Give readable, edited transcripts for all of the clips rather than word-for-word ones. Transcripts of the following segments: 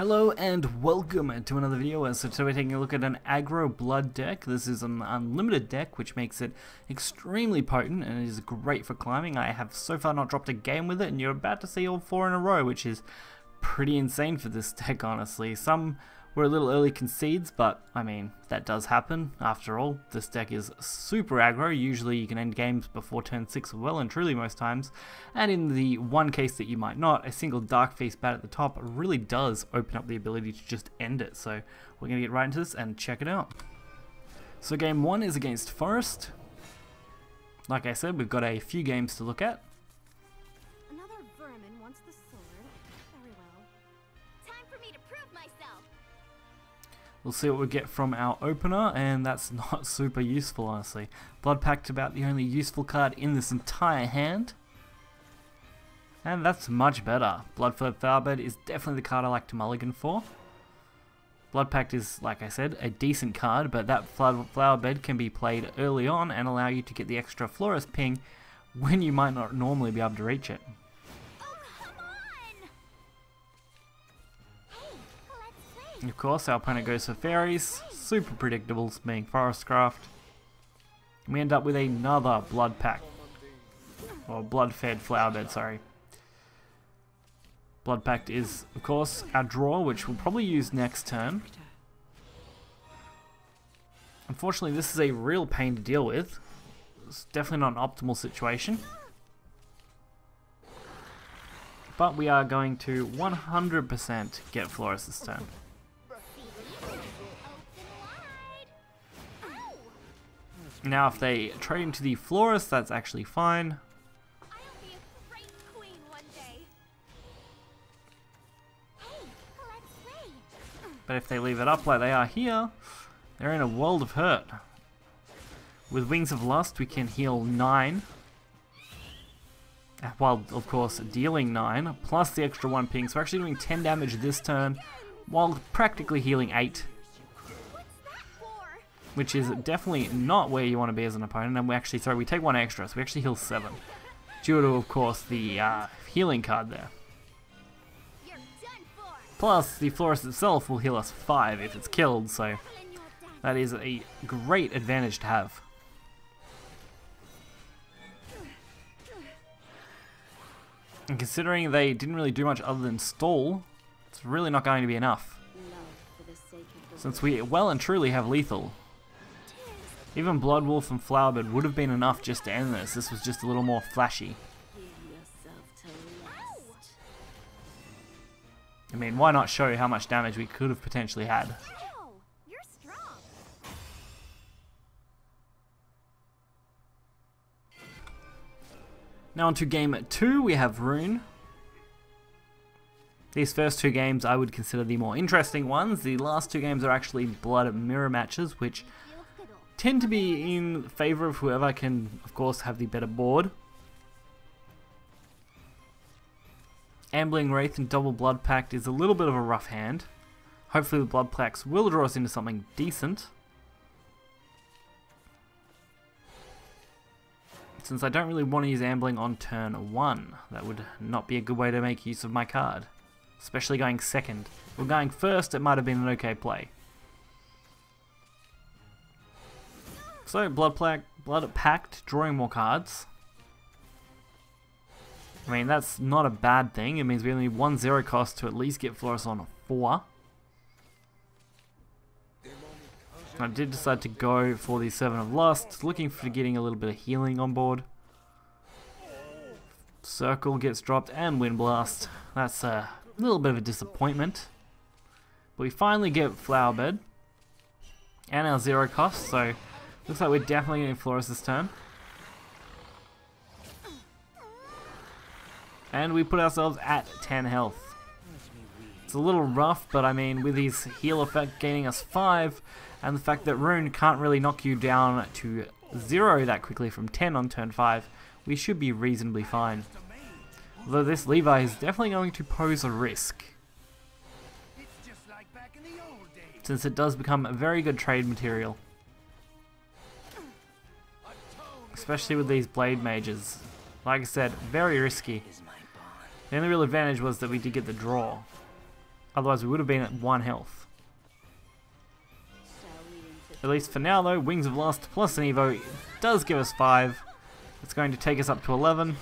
Hello and welcome to another video. So today we're taking a look at an aggro blood deck. This is an unlimited deck, which makes it extremely potent and it is great for climbing. I have so far not dropped a game with it, and you're about to see all 4 in a row, which is pretty insane for this deck, honestly. Some were a little early concedes, but I mean, that does happen. After all, this deck is super aggro. Usually you can end games before turn 6 well and truly most times. And in the one case that you might not, a single Dark Feast bat at the top really does open up the ability to just end it. So we're going to get right into this and check it out. So game 1 is against Forest. Like I said, we've got a few games to look at. Another vermin wants the sword. Very well. Time for me to prove myself. We'll see what we get from our opener, and that's not super useful, honestly. Blood Pact about the only useful card in this entire hand. And that's much better. Bloodfled Flowerbed is definitely the card I like to mulligan for. Blood Pact is, like I said, a decent card, but that Flowerbed can be played early on and allow you to get the extra Florist ping when you might not normally be able to reach it. Of course, our opponent goes for fairies, super predictable, being Forestcraft. And we end up with another Blood Pact, or Blood-fed Flowerbed, sorry. Blood Pact is, of course, our draw, which we'll probably use next turn. Unfortunately, this is a real pain to deal with. It's definitely not an optimal situation. But we are going to 100% get Florist this turn. Now if they trade into the Florist, that's actually fine. But if they leave it up like they are here, they're in a world of hurt. With Wings of Lust we can heal 9. While of course dealing 9, plus the extra 1 ping, so we're actually doing 10 damage this turn, while practically healing 8. Which is definitely not where you want to be as an opponent, and we take 1 extra, so we actually heal 7. Due to, of course, the healing card there. Plus, the Florist itself will heal us 5 if it's killed, so that is a great advantage to have. And considering they didn't really do much other than stall, it's really not going to be enough. Since we well and truly have lethal. Even Bloodwolf and Flowerbed would have been enough just to end this. This was just a little more flashy. I mean, why not show how much damage we could have potentially had? You're strong. Now on to game 2, we have Rune. These first 2 games I would consider the more interesting ones. The last 2 games are actually blood mirror matches, which tend to be in favor of whoever can, of course, have the better board. Ambling Wraith and Double Blood Pact is a little bit of a rough hand. Hopefully the Blood Pacts will draw us into something decent. Since I don't really want to use Ambling on turn 1, that would not be a good way to make use of my card. Especially going second. If we're going first, it might have been an okay play. So, Blood Pact, drawing more cards. I mean, that's not a bad thing. It means we only need 1 0 cost to at least get Florist on 4. I did decide to go for the 7 of Lust, looking for getting a little bit of healing on board. Circle gets dropped and Wind Blast. That's a little bit of a disappointment. But we finally get Flowerbed. And our 0 cost, so looks like we're definitely getting Florist this turn. And we put ourselves at 10 health. It's a little rough, but I mean, with his heal effect gaining us 5, and the fact that Rune can't really knock you down to 0 that quickly from 10 on turn 5, we should be reasonably fine. Although this Levi is definitely going to pose a risk, since it does become a very good trade material. Especially with these Blade Mages. Like I said, very risky. The only real advantage was that we did get the draw. Otherwise we would have been at 1 health. At least for now though, Wings of Lust plus an Evo does give us 5. It's going to take us up to 11.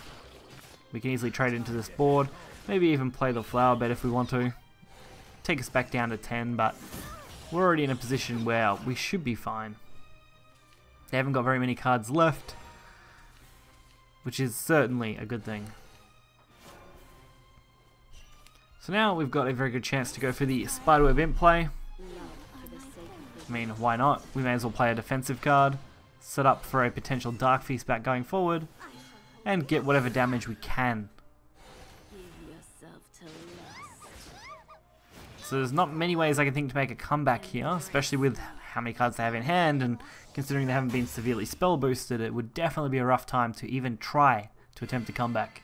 We can easily trade into this board. Maybe even play the flower bed if we want to. Take us back down to 10, but we're already in a position where we should be fine. They haven't got very many cards left, which is certainly a good thing. So now we've got a very good chance to go for the Spiderweb Imp play. I mean, why not? We may as well play a defensive card, set up for a potential Dark Feast back going forward, and get whatever damage we can. So there's not many ways I can think to make a comeback here, especially with how many cards they have in hand, and considering they haven't been severely spell boosted, it would definitely be a rough time to even try to attempt a comeback.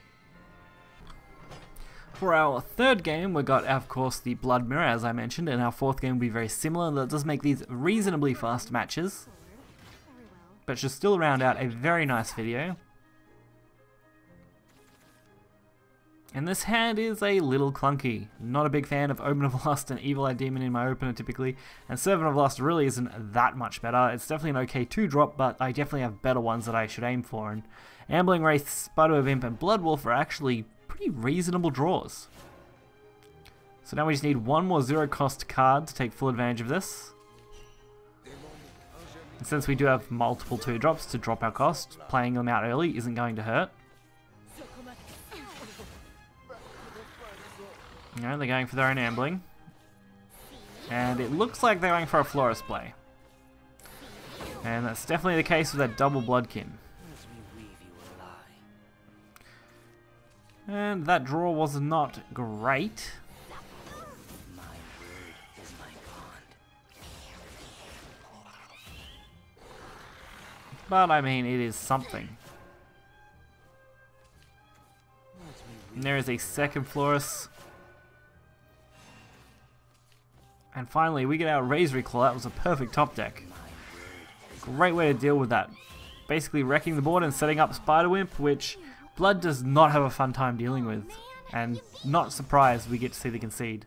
For our third game, we got, of course, the Blood Mirror, as I mentioned, and our fourth game will be very similar. That does make these reasonably fast matches, but should still round out a very nice video. And this hand is a little clunky. Not a big fan of Omen of Lust and Evil Eye Demon in my opener typically, and Servant of Lust really isn't that much better. It's definitely an okay 2-drop, but I definitely have better ones that I should aim for, and Ambling Wraith, Spiderweb Imp, and Blood Wolf are actually pretty reasonable draws. So now we just need one more 0-cost card to take full advantage of this. And since we do have multiple 2-drops to drop our cost, playing them out early isn't going to hurt. No, they're going for their own ambling. And it looks like they're going for a Florist play. And that's definitely the case with that double Bloodkin. And that draw was not great. But I mean, it is something. And there is a second Florist. And finally, we get our Razor Claw. That was a perfect top deck. Great way to deal with that. Basically wrecking the board and setting up Spiderwimp, which Blood does not have a fun time dealing with. And not surprised we get to see the concede.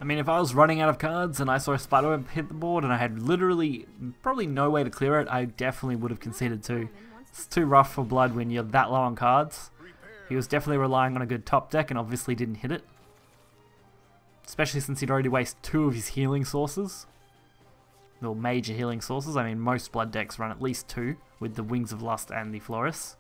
I mean, if I was running out of cards and I saw Spiderwimp hit the board and I had literally probably no way to clear it, I definitely would have conceded too. It's too rough for Blood when you're that low on cards. He was definitely relying on a good top deck and obviously didn't hit it. Especially since he'd already wasted 2 of his healing sources. Well, major healing sources. I mean, most Blood decks run at least 2, with the Wings of Lust and the Florist.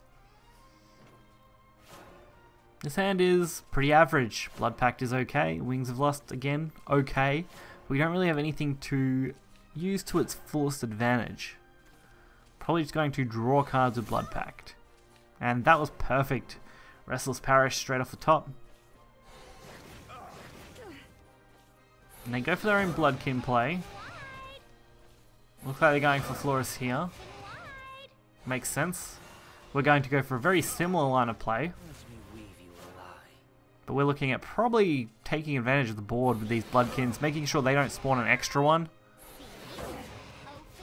This hand is pretty average. Blood Pact is okay. Wings of Lust, again, okay. We don't really have anything to use to its fullest advantage. Probably just going to draw cards with Blood Pact. And that was perfect. Restless Parish straight off the top. And they go for their own Bloodkin play. Looks like they're going for Florist here. Makes sense. We're going to go for a very similar line of play. But we're looking at probably taking advantage of the board with these Bloodkins, making sure they don't spawn an extra one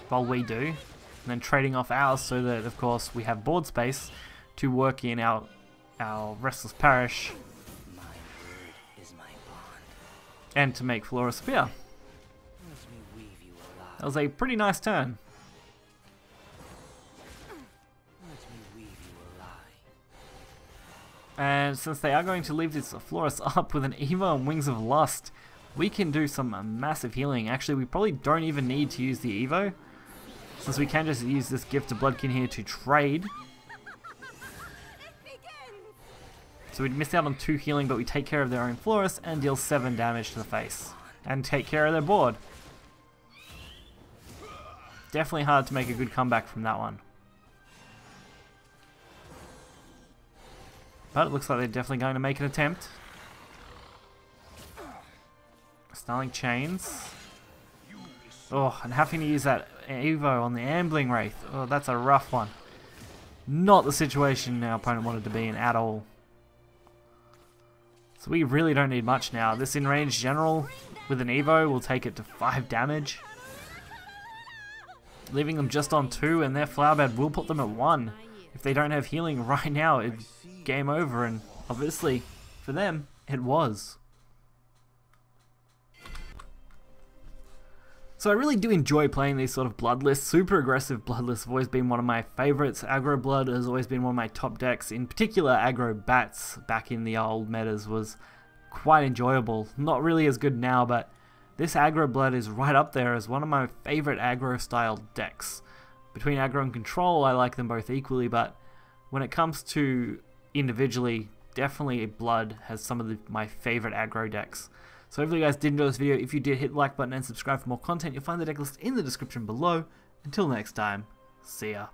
while we do. And then trading off ours so that, of course, we have board space to work in our Restless Parish. And to make Florist appear. That was a pretty nice turn. And since they are going to leave this Florist up with an Evo and Wings of Lust, we can do some massive healing. Actually, we probably don't even need to use the Evo, since we can just use this Gift of Bloodkin here to trade. So we'd miss out on 2 healing, but we take care of their own Florist and deal 7 damage to the face. And take care of their board. Definitely hard to make a good comeback from that one. But it looks like they're definitely going to make an attempt. Snarling Chains. Oh, and having to use that Evo on the Ambling Wraith. Oh, that's a rough one. Not the situation our opponent wanted to be in at all. So we really don't need much now. This in-range general with an Evo will take it to 5 damage. Leaving them just on 2, and their Flowerbed will put them at 1. If they don't have healing right now, it's game over, and obviously, for them, it was. So I really do enjoy playing these sort of blood lists. Super aggressive blood lists have always been one of my favorites. Aggro blood has always been one of my top decks. In particular, aggro bats back in the old metas was quite enjoyable. Not really as good now, but this aggro blood is right up there as one of my favorite aggro style decks. Between aggro and control, I like them both equally, but when it comes to individually, definitely blood has some of my favorite aggro decks. So hopefully you guys did enjoy this video. If you did, hit the like button and subscribe for more content. You'll find the deck list in the description below. Until next time, see ya.